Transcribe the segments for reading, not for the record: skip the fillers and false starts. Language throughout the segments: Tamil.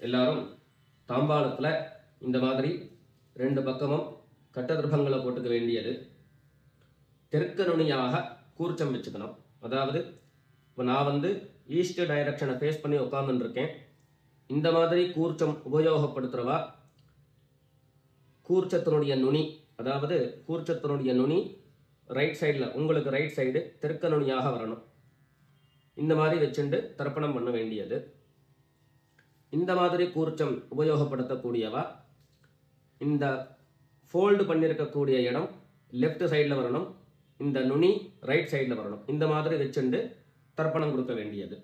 எல்லாரும் தாம்பாளத்தில் இந்த மாதிரி ரெண்டு பக்கமும் கட்டதிர்பங்களை போட்டுக்க வேண்டியது. தெற்கு நுனியாக கூர்ச்சம் வச்சுக்கணும். அதாவது இப்போ நான் ஈஸ்ட் டைரக்ஷனை ஃபேஸ் பண்ணி உட்காந்துட்டு இருக்கேன். இந்த மாதிரி கூர்ச்சம் உபயோகப்படுத்துகிறவா கூர்ச்சத்தினுடைய நுனி, அதாவது கூர்ச்சத்தினுடைய நுனி ரைட் சைடில், உங்களுக்கு ரைட் சைடு தெற்கு நுனியாக வரணும். இந்த மாதிரி வச்சுட்டு தர்ப்பணம் பண்ண வேண்டியது. இந்த மாதிரி கூர்ச்சம் உபயோகப்படுத்தக்கூடியவா இந்த ஃபோல்டு பண்ணியிருக்கக்கூடிய இடம் லெஃப்ட் சைடில் வரணும், இந்த நுனி ரைட் சைடில் வரணும். இந்த மாதிரி வச்சுட்டு தர்ப்பணம் கொடுக்க வேண்டியது.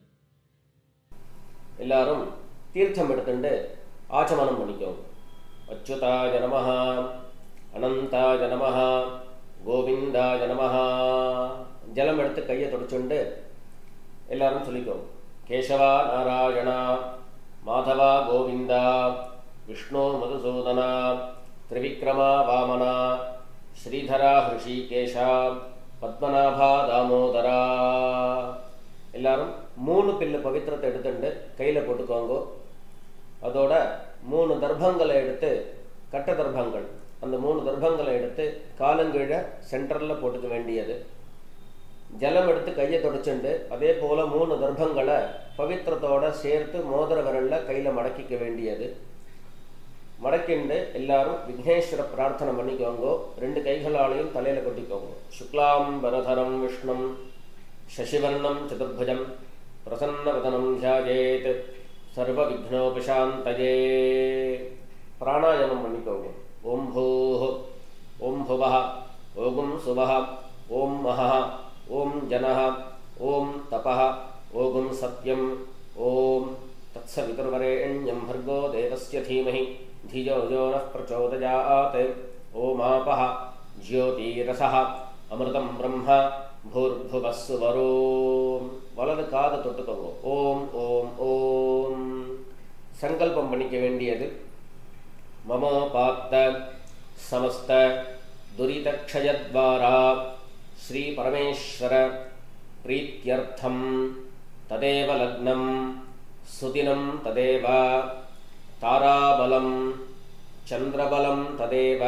எல்லாரும் தீர்த்தம் எடுத்துட்டு ஆச்சமனம் பண்ணிக்கோங்க. அச்சுதாய நமஹ, அனந்தாய நமஹ, கோவிந்தாய நமஹ. ஜலம் எடுத்து கையை தொடச்சுண்டு எல்லாரும் சொல்லிக்கோங்க. கேசவா நாராயணா, மாதவா கோவிந்தா, விஷ்ணு மதுசூதனா, திரிவிக்ரமா வாமனா, ஸ்ரீதரா ஹிருஷிகேஷா, பத்மநாபா தாமோதரா. எல்லாரும் 3 பில்லு பவித்திரத்தை எடுத்துட்டு கையில் போட்டுக்கோங்க. அதோட 3 தர்ப்பங்களை எடுத்து, கட்ட தர்ப்பங்கள், அந்த 3 தர்ப்பங்களை எடுத்து காலங்கீழ சென்டரில் போட்டுக்க வேண்டியது. ஜலம் எடுத்து கையை தொடச்சுண்டு அதே போல் 3 தர்ப்பங்களை பவித்திரத்தோட சேர்த்து மோதிர விரலில் கையில் மடக்கிக்க வேண்டியது. மடக்கிண்டு எல்லாரும் விக்னேஸ்வர பிரார்த்தனை பண்ணிக்கோங்க. 2 கைகளாலையும் தலையில் கொட்டிக்கோங்க. சுக்லாம் பரதரம் விஷ்ணும் சசிவர்ணம் சதுர்புஜம் பிரசன்னவதனம் தியாயேத் சர்வ விக்னோபிசாந்தயே. பிராணாயாமம் பண்ணிக்கோங்க. ஓம் பூஹ், ஓம் புவஹ, ஓம் சுவஹ, ஓம் மஹஹ, ஓம் ஜனஹ, ஓம் தபஹ, ஓம் சத்யம், ஓம் தத்சவிதுர்வரேண்யம் भर्गो देवस्य धीमहि धियो यो नः प्रचोदयात्. ओमापः ज्योतिरसः अमृतं ब्रह्म भूर्भुवः सुवरो. வலது காது தொட்டுக்கோங்க. ஓம் ஓம் ஓம். சங்கல்பம் பண்ணிக்க வேண்டியது. மமோபாத்த சமஸ்த துரிதக்ஷயத்வாரா ஸ்ரீ பரமேஸ்வர பிரீத்யர்த்தம் ததேவ லக்னம் சுதினம் ததேவ தாராபலம் சந்திரபலம் ததேவ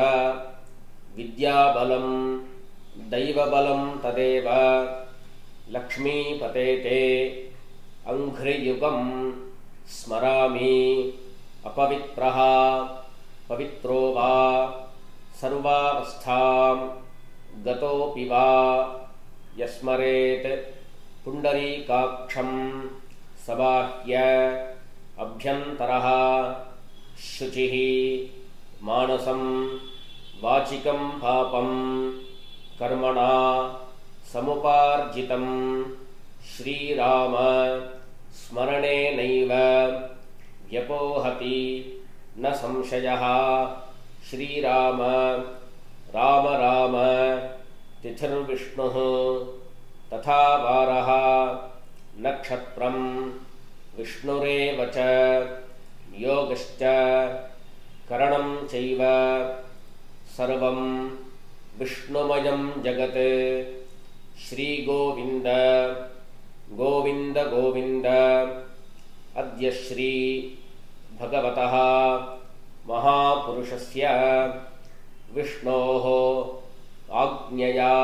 வித்யாபலம் தைவபலம் ததேவ லக்ஷ்மீபதேதே அங்க்ரியுகம் ஸ்மராமி அபவித்ரஹ பவித்ரோ வா சர்வாவஸ்தாம் கதோபி வா யஸ்மரேத் புண்டரீகாக்ஷம் சபாஹ்ய அப்யந்தரஹ சுசிஹ மானசம் வாசிகம் பாபம் கர்மணா சமுபார்ஜிதம் ஸ்ரீராம ஸ்மரணேனைவ வ்யபோஹதி ந சம்சயः. ஸ்ரீராம ராம ராம திதிர்விஷ்ணுः ததா வாரः நக்ஷத்ரம் விஷ்ணுரேவ ச யோகஸ்ச கரணம் சைவ சர்வம் விஷ்ணுமயம் ஜகத். ஸ்ரீ கோவிந்த கோவிந்த கோவிந்த. அத்ய ஸ்ரீ பகவதः மகாபுருஷஸ்ய விஷ்ணோः ஆக்ஞயா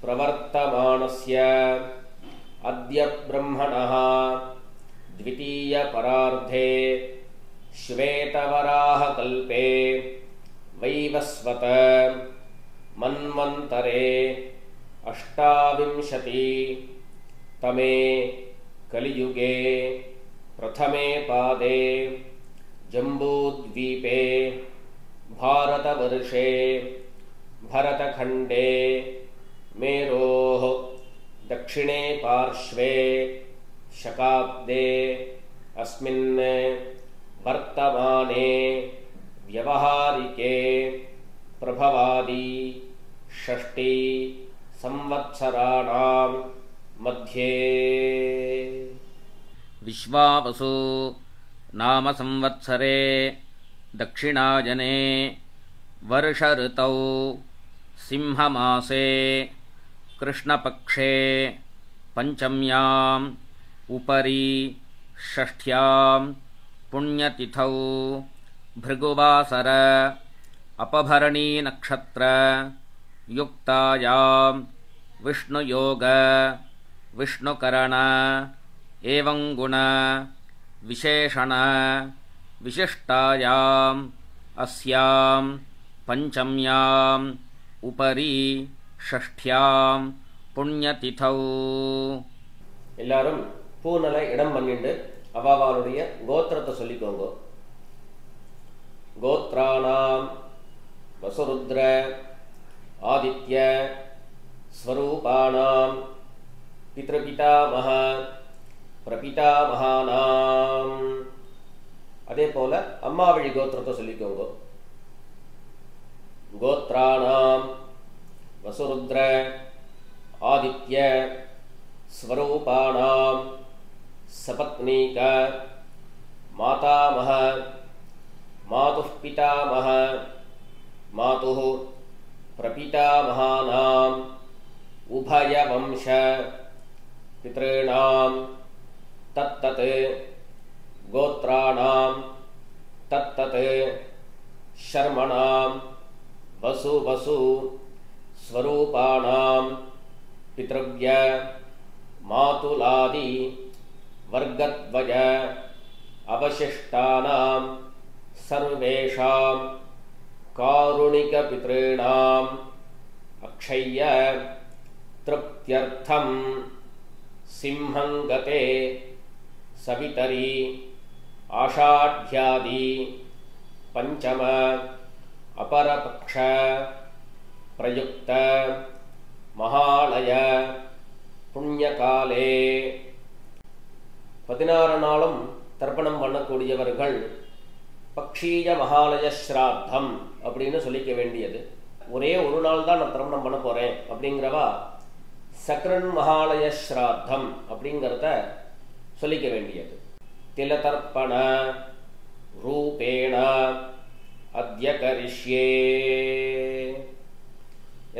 பிரவர்த்தமானஸ்ய அத்ய பிரம்மணः द्वितीय परार्धे श्वेतवराह कल्पे वैवस्वत मन्वन्तरे अष्टाविंशति तमे कलियुगे प्रथमे पादे जम्बूद्वीपे भारतवर्षे भरतखण्डे मेरोः दक्षिणे पार्श्वे शकाब्दे अस्मिन् वर्तमाने व्यवहारिके प्रभवादि षष्टि संवत्सराणां मध्ये विश्वावसु नाम संवत्सरे दक्षिणायने वर्ष ऋतौ सिंहमासे कृष्णपक्षे पंचम्याम् उपरि षष्ठ्यां पुण्यतिथौ भृगुवासर अपभरणी नक्षत्र युक्तायां विष्णुयोग विष्णुकरण एवं गुण विशेषण विशिष्टायाम् अस्यां पंचम्याम् उपरि षष्ठ्यां पुण्यतिथौ எல்லாரும் பூநலை இடம் பண்ணிட்டு அவாவாளுடைய கோத்திரத்தை சொல்லிக்கோங்க. கோத்ராணாம் வசுருத்ர ஆதித்ய ஸ்வரூபாணாம் பித்ருபிதாமஹ பிரபிதாமஹானாம். அதே போல அம்மாவழி கோத்திரத்தை சொல்லிக்கோங்க. கோத்ராணாம் வசுருத்ர ஆதித்ய ஸ்வரூபாணாம் சபத்னீக மாதாமஹ மாதுः பிதாமஹ மாதுः பிரபிதாமஹானாம் உபயவம்ச பித்ருணாம் தத்தத் கோத்ராணாம் தத்தத் ஷர்மணாம் வசு வசு ஸ்வரூபாணாம் பித்ருவ்ய மாதுலாதி வர்க்கத்வய அவசிஷ்டானாம் சர்வேஷாம் காருணிக பித்ருணாம் அக்ஷய்ய திருப்த்யர்த்தம் சிம்ஹங்கதே சவிதரி ஆஷாಢ்யாதி பஞ்சம அபரபக்ஷ பிரயுக்த மகாலய புண்ணியகாலே 16 நாளும் தர்ப்பணம் பண்ணக்கூடியவர்கள் பக்ஷீய மகாலய ஸ்ராத்தம் அப்படின்னு சொல்லிக்க வேண்டியது. ஒரே ஒரு நாள் தான் நான் தர்ப்பணம் பண்ண போறேன் அப்படிங்கிறவா சக்ரன் மகாலய ஸ்ராத்தம் அப்படிங்கிறத சொல்லிக்க வேண்டியது. திலதர்ப்பண ரூபேண அத்ய கரிஷ்யே.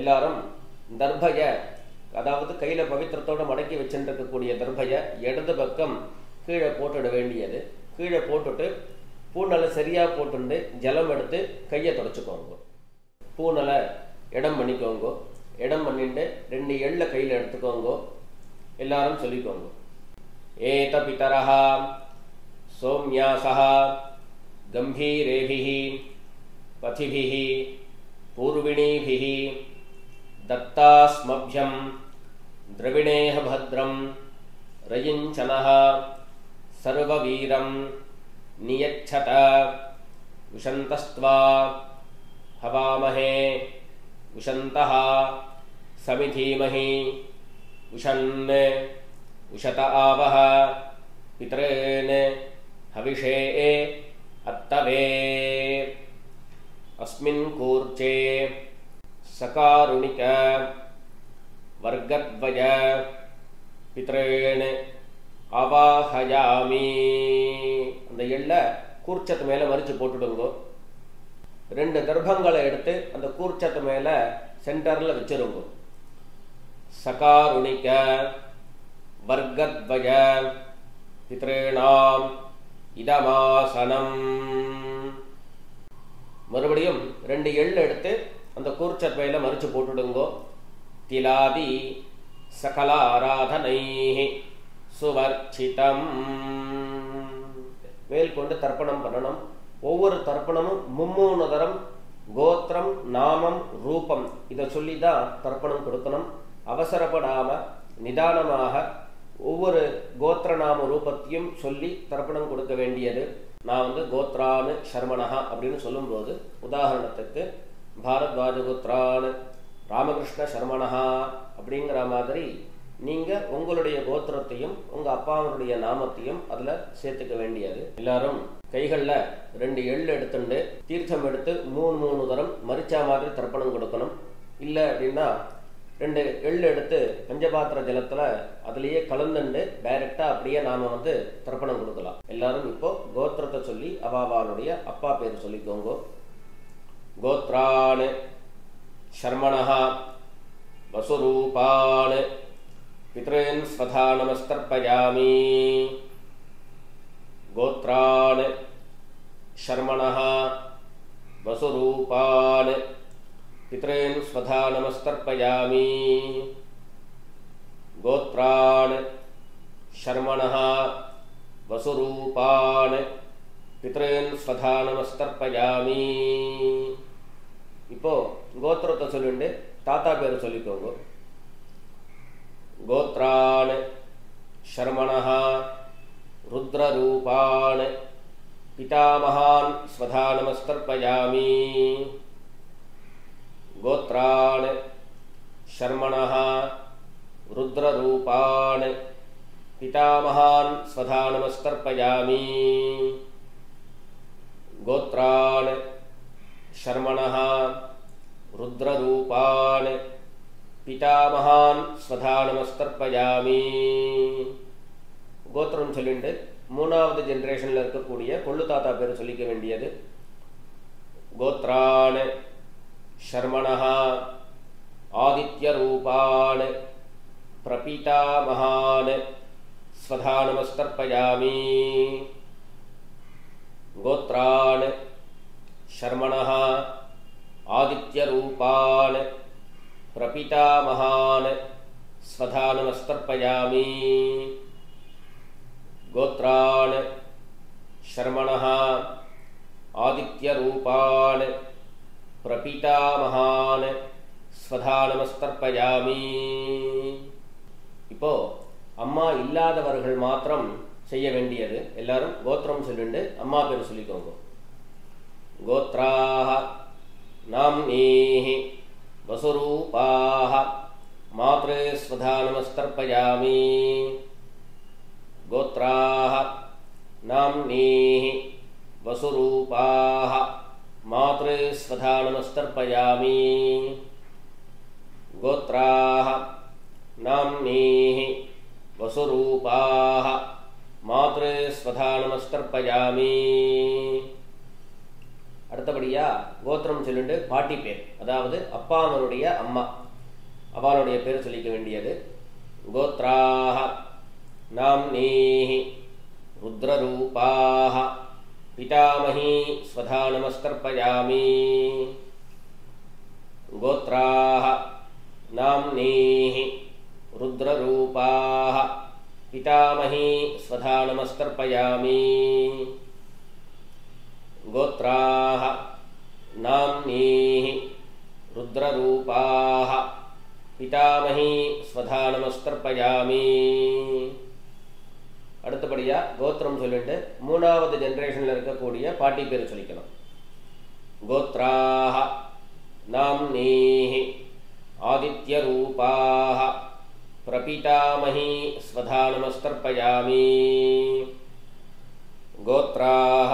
எல்லாரும் தர்பய, அதாவது கையில பவித்திரத்தோட மடக்கி வச்சுருக்கக்கூடிய தர்பய இடது பக்கம் கீழே போட்டுட வேண்டியது. கீழே போட்டுட்டு பூநலை சரியா போட்டுண்டு ஜலம் எடுத்து கையை தொடச்சுக்கோங்க. பூநலை இடம் பண்ணிக்கோங்க. இடம் பண்ணிட்டு 2 எள்ள கையில் எடுத்துக்கோங்க. எல்லாரும் சொல்லிக்கோங்க. ஏத பிதரஹ சோம்யாசஹ கம்பீரேபிஹி பதிபிஹி பூர்விணீபிஹி தத்தாஸ்மப்யம் द्रविणेह भद्रं रयिञ्चनः सर्ववीरं नियच्छत उशन्तस्त्वा हवामहे उशन्तः समिधीमहि उशन् उशत आवह पितॄन् हविषे अत्तवे अस्मिन् कूर्चे सकारुणिक वर्गद्वय पितॄन् आवाहयामि. அந்த எள்ள கூர்ச்சத்து மேல மரிச்சு போட்டுடுங்க. 2 தர்பங்களை எடுத்து அந்த கூர்ச்சத்து மேல சென்டர்ல வச்சிருங்க. சகாருணிக வர்கத்வய பித்ருணாம் இதமாசனம். மறுபடியும் 2 எள்ள எடுத்து அந்த கூர்ச்சத்து மேல மரிச்சு போட்டுடுங்க. திலாதி சகல ஆராதனைஹி சுவர்ச்சிதம். வேல் கொண்டு தர்ப்பணம் பண்ணணும். ஒவ்வொரு தர்ப்பணமும் 3 தரம் கோத்திரம் நாமம் ரூபம் இதை சொல்லி தான் தர்ப்பணம் கொடுக்கணும். அவசரப்படாம நிதானமாக ஒவ்வொரு கோத்திர நாம ரூபத்தையும் சொல்லி தர்ப்பணம் கொடுக்க வேண்டியது. நான் கோத்ரானு சர்மணஹா அப்படின்னு சொல்லும்போது, உதாரணத்துக்கு பாரத்வாஜ கோத்ரானு ராமகிருஷ்ண சர்மணஹா அப்படிங்கிற மாதிரி நீங்க உங்களுடைய கோத்திரத்தையும் உங்க அப்பாவுடைய நாமத்தையும் அதுல சேர்த்துக்க வேண்டியது. எல்லாரும் கைகள்ல 2 எள் எடுத்துட்டு தீர்த்தம் எடுத்து 3 தரம் மரிச்சா மாதிரி தர்ப்பணம் கொடுக்கணும். இல்ல அப்படின்னா 2 எள் எடுத்து பஞ்சபாத்திர ஜலத்துல அதுலயே கலந்துண்டு டைரக்டா அப்படியே நாம தர்ப்பணம் கொடுக்கலாம். எல்லாரும் இப்போ கோத்திரத்தை சொல்லி அவாவாளுடைய அப்பா பேர் சொல்லிக்கோங்க. கோத்ரான் शर्मणः वसुरूपान् पितॄन् स्वधा नमस्तर्पयामि. गोत्रान् शर्मणः वसुरूपान् पितॄन् स्वधा नमस्तर्पयामि गोत्रान् शर्मणः वसुरूपान् पितॄन् स्वधा नमस्तर्पयामि இப்போ கோத்திரத்தை சொல்லிட்டு தாத்தா பேர் சொல்லிக்கோங்க गोत्रान् शर्मणः रुद्ररूपान् पितामहान् स्वधा नमस्तर्पयामि गोत्रान् शर्मणः रुद्ररूपान् पितामहान् स्वधा नमस्तर्पयामि गोत्रान् शर्मणः रुद्ररूपान् पितामहान् स्वधा नमस्तर्पयामि கோத்திரம் சொல்லிட்டு மூணாவது ஜெனரேஷன்ல இருக்கக்கூடிய கொள்ளு தாத்தா பேர் சொல்லிக்க வேண்டியது கோத்ரான் शर्मणः आदित्य रूपान् प्रपितामहान् स्वधा नमस्तर्पयामि गोत्रान् शर्मणः आदित्य रूपान् प्रपितामहान् स्वधा नमस्तर्पयामि गोत्रान् शर्मणः आदित्य रूपान् प्रपितामहान् स्वधा नमस्तर्पयामि இப்போ அம்மா இல்லாதவர்கள் மாத்திரம் செய்ய வேண்டியது எல்லாரும் கோத்திரம் சொல்லிட்டு அம்மா பேர் சொல்லிக்கோங்க கோத்ராः नाम्नीः वसुरूपाः मात्रे स्वधा नमस्तर्पयामि गोत्राः नाम्नीः वसुरूपाः मात्रे स्वधा नमस्तर्पयामि गोत्राः नाम्नीः वसुरूपाः मात्रे स्वधा नमस्तर्पयामि அடுத்தபடியா கோத்திரம் சொல்லிட்டு பாட்டி பேர் அதாவது அப்பாவனுடைய அம்மா அவளுடைய பேர் சொல்லிக்க வேண்டியது கோத்ராः नाम्नीः रुद्ररूपाः पितामही स्वधा नमस्तर्पयामि गोत्राः नाम्नीः रुद्ररूपाः पितामही स्वधा नमस्तर्पयामि गोत्राः नाम्नीः रुद्ररूपाः पितामही स्वधा नमस्तर्पयामि அடுத்தபடியா கோத்திரம் சொல்லிட்டு மூணாவது ஜெனரேஷன்ல இருக்கக்கூடிய பாட்டி பேர் சொல்லிக்கணும் கோத்ராः नाम्नीः आदित्य रूपाः प्रपितामही स्वधा नमस्तर्पयामि गोत्राः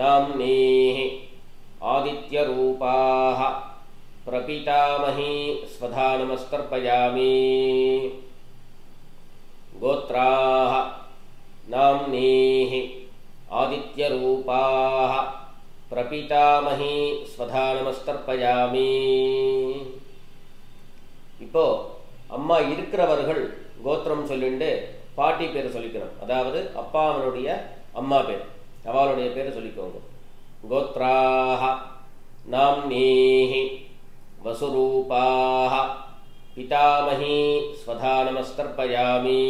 नाम्नीः आदित्य रूपाः प्रपितामही स्वधा नमस्तर्पयामि गोत्राः नाम्नीः आदित्य रूपाः प्रपितामही स्वधा नमस्तर्पयामि இப்போ அம்மா இருக்கிறவர்கள் கோத்திரம் சொல்லிட்டு பாட்டி பேர் சொல்லிக்கணும் அதாவது அப்பாவனுடைய அம்மா பேர் அவளுடைய பேர் சொல்லிக்கோங்க गोत्राः नाम्नीः वसुरूपाः पितामही स्वधा नमस्तर्पयामि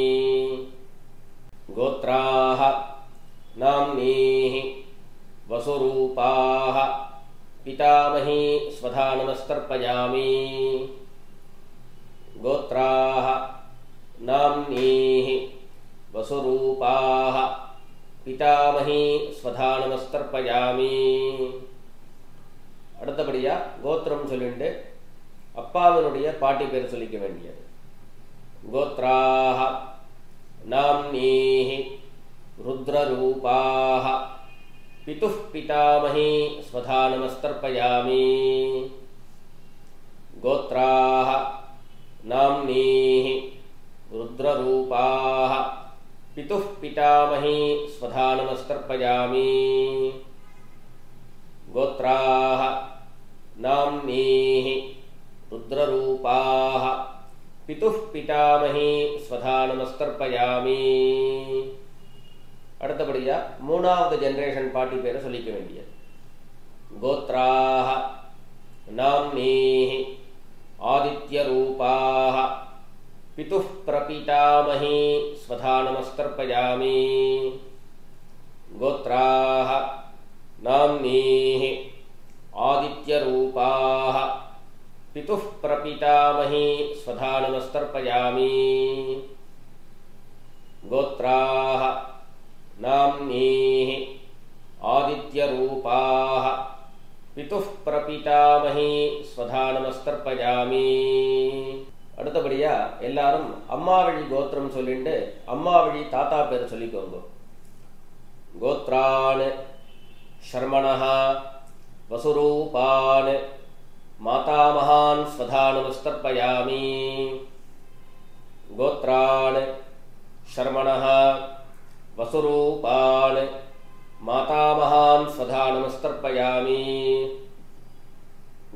गोत्राः नाम्नीः वसुरूपाः पितामही स्वधा नमस्तर्पयामि गोत्राः नाम्नीः वसुरूपाः पितामही स्वधा नमस्तर्पयामि அடுத்தபடியா கோத்திரம் சொல்லிட்டு அப்பாவினுடைய பாட்டி பேர் சொல்லிக்க வேண்டியது गोत्राः नाम्नीः रुद्ररूपाः पितुः पितामही स्वधा नमस्तर्पयामि गोत्राः नाम्नीः रुद्ररूपाः पितुः पितामही स्वधा नमस्तर्पयामि गोत्राः नाम्नीः रुद्ररूपाः पितुः पितामही स्वधा नमस्तर्पयामि அடுத்தபடியா மூணாவது ஜெனரேஷன் பாட்டி பேரை சொல்லிக்க வேண்டியது. கோத்ராஹ நாம்னீஹி ஆதித்ய ரூபாஹ பிதுஹ் பிரபிதாமஹி ஸ்வதா நமஸ்தர்ப்பயாமி. கோத்ராஹ நாம்னீஹி ஆதித்ய ரூபாஹ பிதுஹ் பிரபிதாமஹி ஸ்வதா நமஸ்தர்ப்பயாமி. கோத்ராஹ நாம்னீஹி ஆதித்ய ரூபாஹ பிதுஹ் பிரபிதாமஹி ஸ்வதா நமஸ்தர்ப்பயாமி. அடுத்தபடியா எல்லாரும் அம்மா வழி கோத்திரம் சொல்லிட்டு அம்மா வழி தாத்தா பேர் சொல்லிக்கோங்க. கோத்ரான் ஷர்மணஹ வசுரூபான் மாதாமகான் ஸ்வதா நமஸ்தர்ப்பயாமி. கோத்ரான் ஷர்மணஹ வசுரூபான் மாதாமகான் ஸ்வதா நமஸ்தர்ப்பயாமி.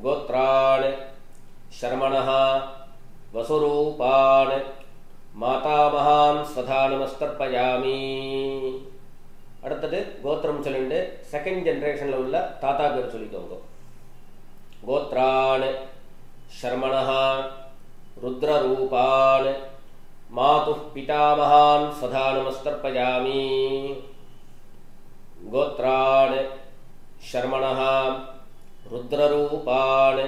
கோத்ரான் ஷர்மணஹ வசுரூபான் மாதாமகான் ஸ்வதா நமஸ்தர்ப்பயாமி. அடுத்தது கோத்திரம் சொல்லிட்டு செகண்ட் ஜெனரேஷன்ல உள்ள தாத்தா பேர் சொல்லிக்கோங்க. கோத்ரான் ஷர்மணஹ ருத்ரரூபான் மாதுஹ் பிதாமகான் ஸ்வதா நமஸ்தர்ப்பயாமி. கோத்ரான் ஷர்மணஹ ருத்ரரூபான்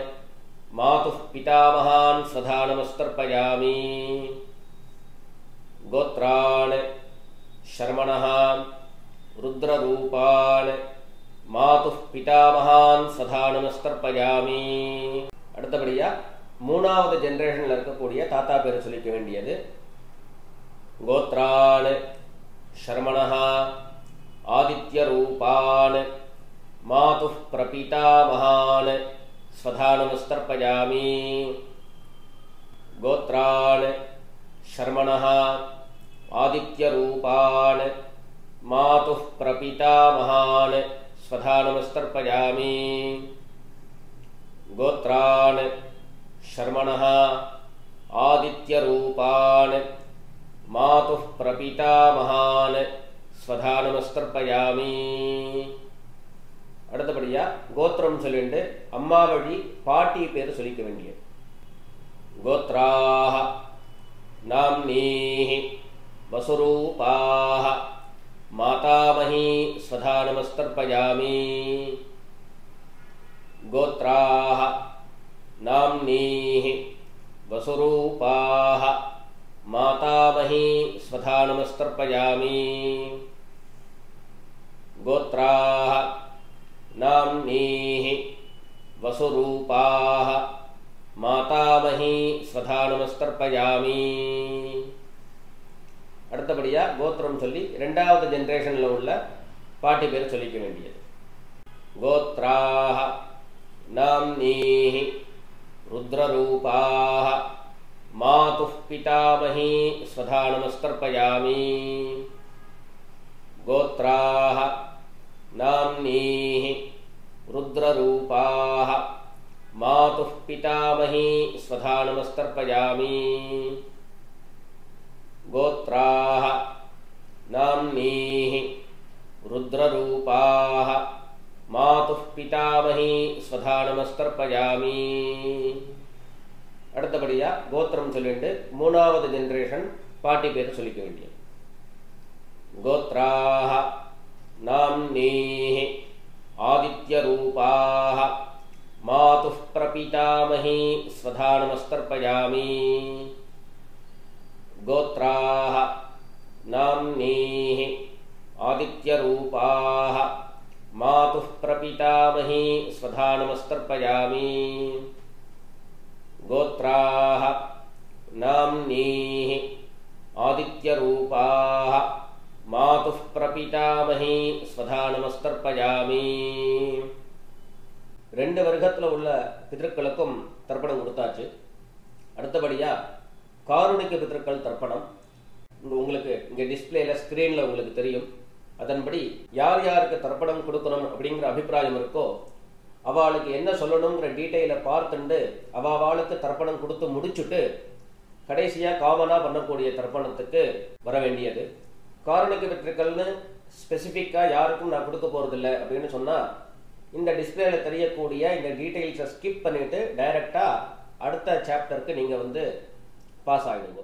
மாதுஹ் பிதாமகான் ஸ்வதா நமஸ்தர்ப்பயாமி. கோத்ரான் ஷர்மணஹ ருத்ரரூபான் மாதுஹ் பிதாமகான் ஸ்வதா நமஸ்தர்ப்பயாமி. அடுத்தபடியா மூணாவது ஜெனரேஷன்ல இருக்கக்கூடிய தாத்தா பேரை சொல்லிக்க வேண்டியது. கோத்ரான் ஷர்மணஹ ஆதித்ய ரூபான் மாதுஹ் பிரபிதாமகான் ஸ்வதா நமஸ்தர்ப்பயாமி. கோத்ரான் ஷர்மணஹ ஆதித்ய ரூபான் மாதுஹ் பிரபிதாமகான் ஸ்வதா நமஸ்தர்ப்பயாமி. கோத்ரான் ஷர்மணஹ ஆதித்ய ரூபான் மாதுஹ் பிரபிதாமகான் ஸ்வதா நமஸ்தர்ப்பயாமி. அடுத்தபடியா கோத்திரம் சொல்லிட்டு அம்மா வழி பாட்டி பேர் சொல்லிக்க வேண்டியது. கோத்ராஹ நாம்னீஹி வசுரூபாஹ மாதாமஹி ஸ்வதா நமஸ்தர்ப்பயாமி. கோத்ராஹ நாம்னீஹி வசுரூபாஹ மாதாமஹி ஸ்வதா நமஸ்தர்ப்பயாமி. கோத்ராஹ நாம்னீஹி வசுரூபாஹ மாதாமஹி ஸ்வதா நமஸ்தர்ப்பயாமி. அடுத்தபடியா கோத்திரம் சொல்லி இரண்டாவது ஜெனரேஷன்ல உள்ள பாட்டி பேர் சொல்லிக்க வேண்டியது. கோத்ராஹ நாம்னீஹி ருத்ரரூபாஹ மாதுஹ் பிதாமஹி ஸ்வதா நமஸ்தர்ப்பயாமி. கோத்ராஹ நாம்னீஹி ருத்ரரூபாஹ மாதுஹ் பிதாமஹி ஸ்வதா நமஸ்தர்ப்பயாமி. கோத்ராஹ நாம்னீஹி ருத்ரரூபாஹ மாதுஹ் பிதாமஹி ஸ்வதா நமஸ்தர்ப்பயாமி. அடுத்தபடியா கோத்திரம் சொல்லிட்டு மூணாவது ஜெனரேஷன் பாட்டி பேர் சொல்லிக்க வேண்டியது. கோத்ராஹ நாம்னீஹி ஆதித்ய ரூபாஹ மாதுஹ் பிரபிதாமஹி ஸ்வதா நமஸ்தர்ப்பயாமி. கோத்ராஹ நாம்னீஹி ஆதித்ய ரூபாஹ மாதுஹ் பிரபிதாமஹி ஸ்வதா நமஸ்தர்ப்பயாமி. கோத்ராஹ நாம்னீஹி ஆதித்ய ரூபாஹ மாதுஹ் பிரபிதாமஹி ஸ்வதா நமஸ்தர்ப்பயாமி. ரெண்டு வர்க்கத்தில் உள்ள பிதர்களுக்கும் தர்ப்பணம் கொடுத்தாச்சு. அடுத்தபடியா காருணிக பிதர்கள் தர்ப்பணம் உங்களுக்கு இங்கே டிஸ்பிளேல ஸ்க்ரீனில் உங்களுக்கு தெரியும். அதன்படி யார் யாருக்கு தர்ப்பணம் கொடுக்கணும் அப்படிங்கிற அபிப்பிராயம் இருக்கோ அவளுக்கு என்ன சொல்லணுங்கிற டீட்டெயிலை பார்த்துட்டு அவளுக்கு தர்ப்பணம் கொடுத்து முடிச்சுட்டு கடைசியாக காமனாக பண்ணக்கூடிய தர்ப்பணத்துக்கு வர வேண்டியது. காருணிக பிதர்கள்னு ஸ்பெசிஃபிக்காக யாருக்கும் நான் கொடுக்க போகிறதில்ல அப்படின்னு சொன்னால் இந்த டிஸ்பிளேல தெரியக்கூடிய இந்த டீட்டெயில்ஸை ஸ்கிப் பண்ணிவிட்டு டைரெக்டாக அடுத்த சாப்டருக்கு நீங்கள் வந்து பாஸ் ஆகிடுங்க.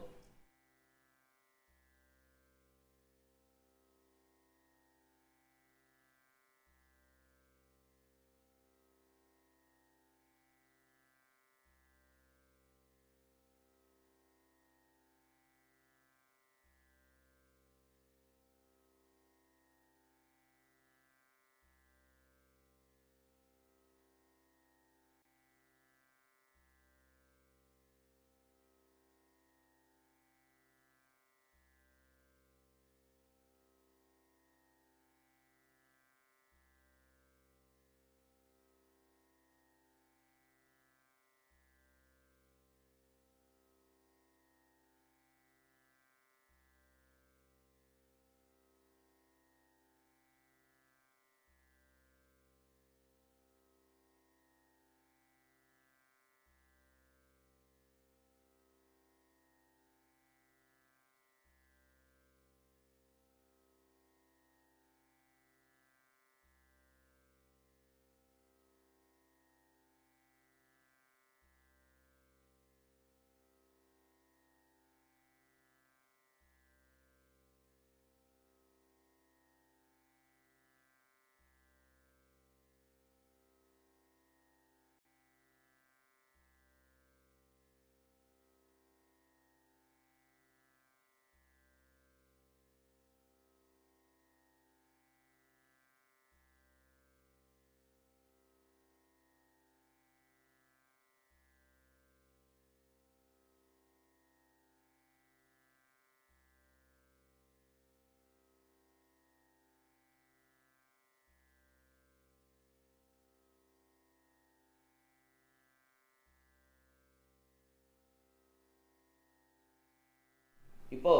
இப்போ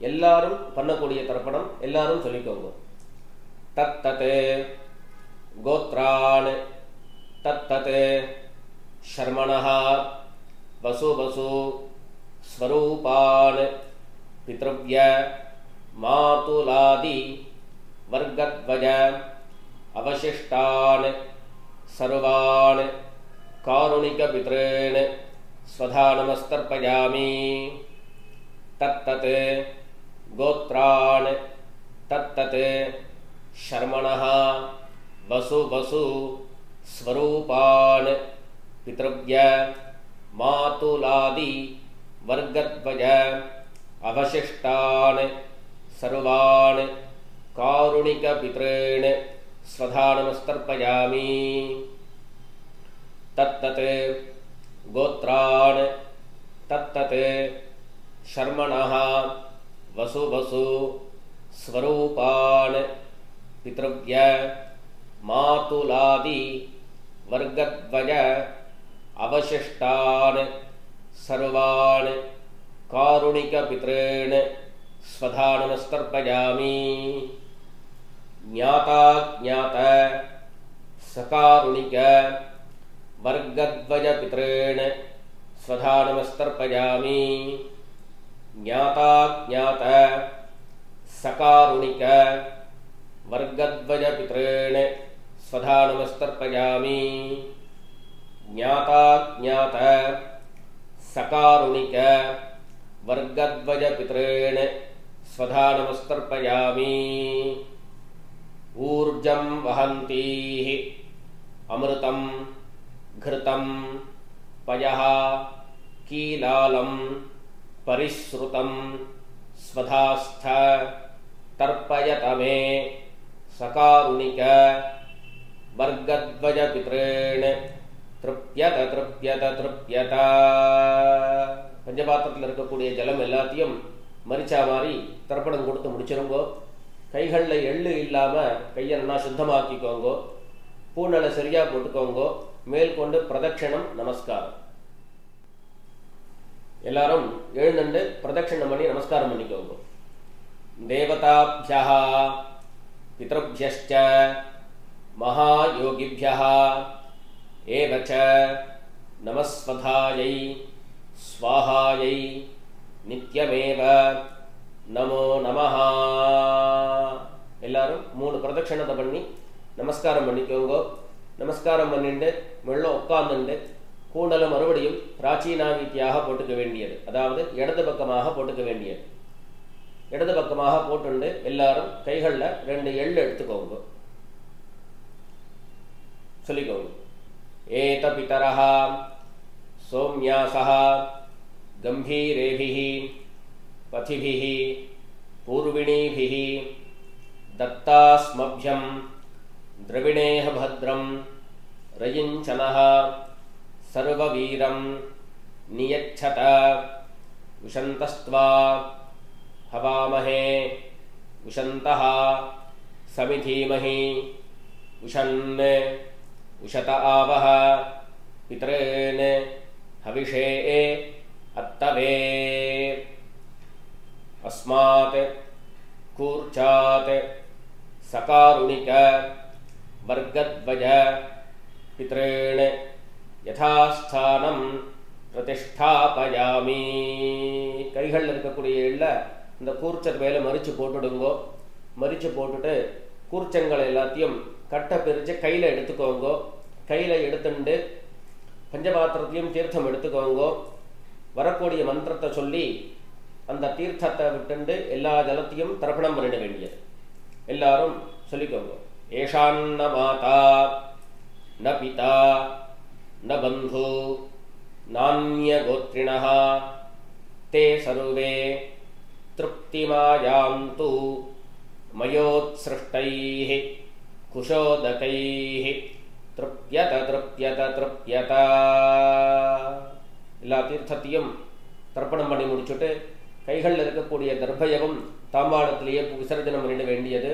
எல்லாரும் பண்ணக்கூடிய தர்ப்பணம் எல்லாரும் சொல்லிக்கோங்க. தத் தத் கோத்ரான் தத் தத் ஷர்மணஹ வசு வசு ஸ்வரூபான் பித்ருவ்ய மாதுலாதி வர்கத்வஜ அவசிஷ்டான் சர்வான் காருணிக பித்ரேன் ஸ்வதா நமஸ்தர்ப்பயாமி. தத்தத் கோத்ரான் தத்தத் ஷர்மணஹ வசு வசு ஸ்வரூபான் பித்ருவ்ய மாதுலாதி வர்கத்வஜ அவசிஷ்டான் சர்வான் காருணிக பித்ரேன் ஸ்வதா நமஸ்தர்ப்பயாமி. தத்தத் கோத்ரான் தத்தத் ஷர்மணஹ வசு வசு ஸ்வரூபான் பித்ருவ்ய மாதுலாதி வர்கத்வஜ அவசிஷ்டான் சர்வான் காருணிக பித்ரேன் ஸ்வதா நமஸ்தர்ப்பயாமி. ஞாதா ஞாத சகாருணிக வர்கத்வஜ பித்ரேன் ஸ்வதா நமஸ்தர்ப்பயாமி. ஞாதா ஞாத சகாருணிக வர்கத்வஜ பித்ரேன் ஸ்வதா நமஸ்தர்ப்பயாமி. ஞாதா ஞாத சகாருணிக வர்கத்வஜ பித்ரேன் ஸ்வதா நமஸ்தர்ப்பயாமி. ஊர்ஜம் வஹந்தீஹ அமிர்தம் घृतं पयः कीलालं परिश्रुतं स्वधास्थ तर्पयत मे सकारुणिक वर्गद्वज पितॄन् तृप्यत तृप्यत तृप्यत. பஞ்சபாத்திரத்தில் இருக்கக்கூடிய ஜலம் எல்லாத்தையும் மரிச்சா மாதிரி தர்ப்பணம் கொடுத்து முடிச்சிருங்கோ. கைகளில் எள்ளு இல்லாமல் கையை நல்லா சுத்தமாக்கிக்கோங்கோ. பூநலை சரியாக போட்டுக்கோங்கோ. மேற்கொண்டு பிரதட்சணம் நமஸ்காரம். எல்லாரும் எழுந்துண்டு பிரதட்சணம் பண்ணி நமஸ்காரம் பண்ணிக்கோங்க. தேவதாப்யஹ பித்ருப்யஷ்ச மகாயோகிப்யஹ ஏவச நமஸ்வதாயை ஸ்வாஹாயை நித்யமேவ நமோ நமஹ. எல்லாரும் 3 பிரதட்சணத்தை பண்ணி நமஸ்காரம் பண்ணிக்கோங்க. நமஸ்காரம் பண்ணிட்டு மெல்ல உட்கார்ந்துட்டு கூண்டலை மறுபடியும் பிராச்சீனாவீத்தியாக போட்டுக்க வேண்டியது, அதாவது இடது பக்கமாக போட்டுக்க வேண்டியது. இடது பக்கமாக போட்டுண்டு எல்லாரும் கைகளில் 2 எள்ளு எடுத்துக்கோங்க. சொல்லிக்கோங்க. ஏத பிதரஹ சோம்யாசஹ கம்பீரேபிஹி பதிபிஹி பூர்விணீபிஹி தத்தாஸ்மப்யம் திரவிணேஹ பத்ரம் ரயிஞ்சனஹ சர்வவீரம் நியச்சத விஷந்தஸ்த்வா ஹவாமஹே விஷந்தஹ சமிதீமஹி விஷன் உஷத ஆவஹ பித்ரேன் ஹவிஷே அத்தவே அஸ்மாத் கூர்ச்சாத் சகாருணிக வர்கத்வஜ பித்ரேன் யதாஸ்தானம் பிரதிஷ்டாபயாமி. கைகளில் இருக்கக்கூடிய எள்ள இந்த கூர்ச்சத்து மேலே மறித்து போட்டுடுங்கோ. மறித்து போட்டுட்டு கூர்ச்சங்களை எல்லாத்தையும் கட்டை பிரித்து கையில் எடுத்துக்கோங்கோ. கையில் எடுத்துட்டு பஞ்சபாத்திரத்தையும் தீர்த்தம் எடுத்துக்கோங்கோ. வரக்கூடிய மந்திரத்தை சொல்லி அந்த தீர்த்தத்தை விட்டுண்டு எல்லா ஜலத்தையும் தர்ப்பணம் பண்ணிட வேண்டியது. எல்லாரும் சொல்லிக்கோங்க. ஏஷான்ன மாதா ந பிதா ந பந்து நான்ய கோத்ரிணஹ தே சர்வே திருப்திமாயாந்து மயோத்ஸ்ருஷ்டைஹ குஷோதகைஹ திருப்யத திருப்யத திருப்யத. எல்லா தீர்த்தத்தையும் தர்ப்பணம் பண்ணி முடிச்சுட்டு கைகளில் இருக்கக்கூடிய தர்பயமும் தாம்பாளத்திலேயே விசர்ஜனம் பண்ணிட வேண்டியது.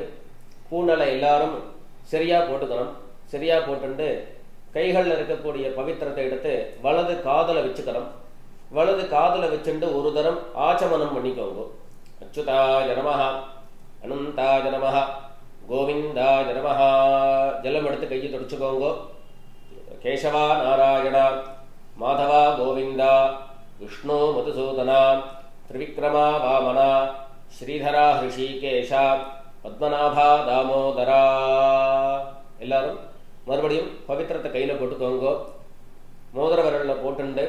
பூனலை எல்லாரும் சரியாக போட்டுக்கணும். சரியாக போட்டுண்டு கைகளில் இருக்கக்கூடிய பவித்திரத்தை எடுத்து வலது காதில் வச்சுக்கணும். வலது காதில் வச்சுட்டு ஒரு தரம் ஆச்சமனம் பண்ணிக்கோங்க. அச்சுதாய நமஹ அனந்தாய நமஹ கோவிந்தாய நமஹ. ஜலம் எடுத்து கையை தொடச்சுக்கோங்க. கேசவா நாராயணா மாதவா கோவிந்தா விஷ்ணு மதுசூதனா திரிவிக்ரமா வாமனா ஸ்ரீதரா ஹிருஷிகேஷா பத்மநாபா தாமோதரா. எல்லாரும் மறுபடியும் பவித்திரத்தை கையில் போட்டுக்கோங்க. மோதிர விரலில் போட்டுண்டு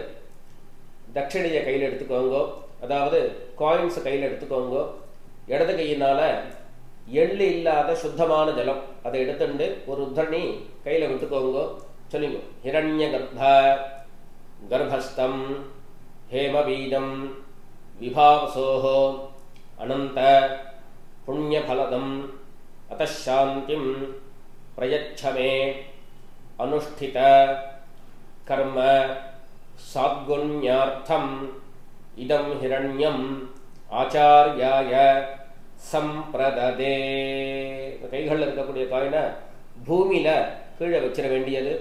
தட்சிணையை கையில் எடுத்துக்கோங்க, அதாவது காயின்ஸை கையில் எடுத்துக்கோங்க. இடது கையினால் எள்ளு இல்லாத சுத்தமான ஜலம் அதை எடுத்துட்டு ஒரு உத்தரணி கையில் விட்டுக்கோங்க. சொல்லுங்க. ஹிரண்ய கர்ப்பஸ்தம் ஹேமபீஜம் விபாவசோஹோ அனந்த புண்ணியபலதம் அதாந்திம் பிரயச்சமே அனுஷ்டித கர்ம சாத்குண்யார்த்தம் இதம் ஹிரண்யம் ஆச்சார்யாய சம்பிரததே. கைகளில் இருக்கக்கூடிய காயினை பூமியில் கீழே வச்சிட வேண்டியது.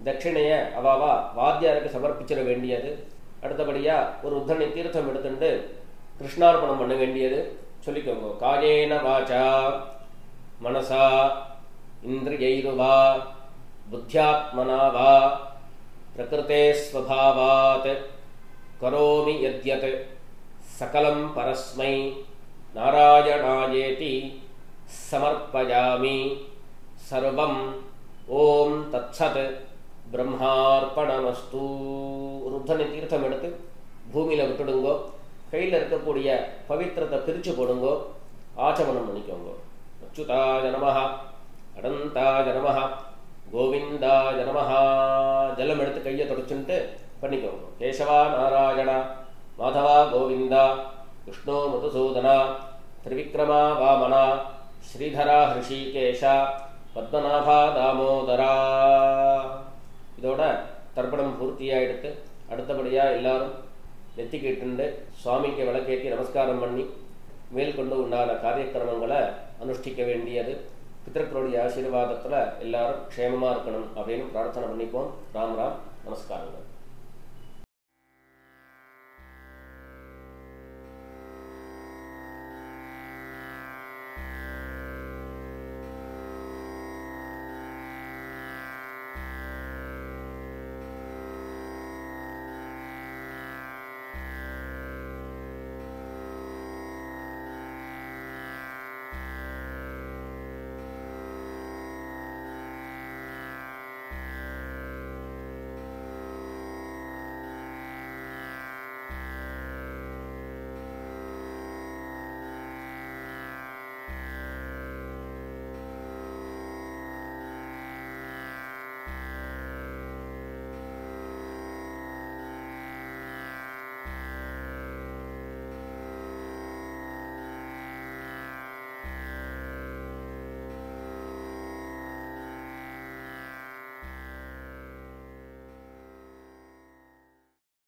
தட்சிணையை அவாவா வாத்தியாருக்கு சமர்ப்பிச்சிட வேண்டியது. அடுத்தபடியாக ஒரு உத்தரணி தீர்த்தம் எடுத்துட்டு கிருஷ்ணார்ப்பணம் பண்ண வேண்டியது. சொல்லிக்கோங்க. காயேன வாச்சா மனசா இந்திரியைருவா புத்தியாத்மனா வா பிரகிருதே ஸ்வபாவாத் கரோமி யத்யத் சகலம் பரஸ்மை நாராயணாயேதி சமர்ப்பயாமி சர்வம் ஓம் தத்சத் பிரம்மார்ப்பணமஸ்து. ஒரு உத்தரணி தீர்த்தம் எடுத்து பூமியில் விட்டுடுங்கோ. கையில் இருக்கக்கூடிய பவித்திரத்தை பிரித்து போடுங்கோ. ஆச்சமனம் பண்ணிக்கோங்க. அச்சுதாய நமஹ அனந்தாய நமஹ கோவிந்தாய நமஹ. ஜலம் எடுத்து கையை தொடச்சுட்டு பண்ணிக்கோங்க. கேசவா நாராயணா மாதவா கோவிந்தா விஷ்ணு மதுசூதனா திரிவிக்ரமா வாமனா ஸ்ரீதரா ஹிருஷிகேஷா பத்மநாபா தாமோதரா. இதோட தர்ப்பணம் பூர்த்தியாகிடுத்து. அடுத்தபடியாக எல்லாரும் நெத்திக்கிட்டு சுவாமிக்கு விளக்கேற்றி நமஸ்காரம் பண்ணி மேற்கொண்டு உண்டான காரியக்கிரமங்களை அனுஷ்டிக்க வேண்டியது. பிதர்களுடைய ஆசீர்வாதத்தில் எல்லாரும் க்ஷேமமாக இருக்கணும் அப்படின்னு பிரார்த்தனை பண்ணிப்போம். ராம் ராம். நமஸ்காரங்கள்.